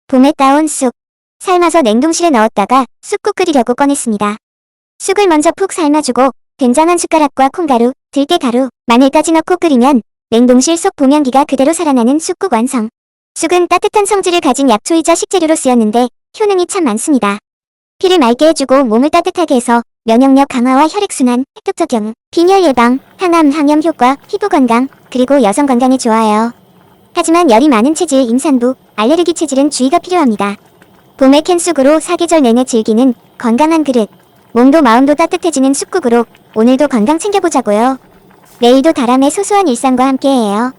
봄에 따온 쑥. 삶아서 냉동실에 넣었다가 쑥국 끓이려고 꺼냈습니다. 쑥을 먼저 푹 삶아주고 된장 한 숟가락과 콩가루, 들깨가루, 마늘까지 넣고 끓이면 냉동실 속 봄향기가 그대로 살아나는 쑥국 완성. 쑥은 따뜻한 성질을 가진 약초이자 식재료로 쓰였는데 효능이 참 많습니다. 피를 맑게 해주고 몸을 따뜻하게 해서 면역력 강화와 혈액순환, 획득적용, 빈혈 예방, 항암, 항염 효과, 피부 건강, 그리고 여성 건강에 좋아요. 하지만 열이 많은 체질, 임산부, 알레르기 체질은 주의가 필요합니다. 봄에 캔 쑥으로 사계절 내내 즐기는 건강한 그릇. 몸도 마음도 따뜻해지는 쑥국으로 오늘도 건강 챙겨보자고요. 내일도 다람의 소소한 일상과 함께해요.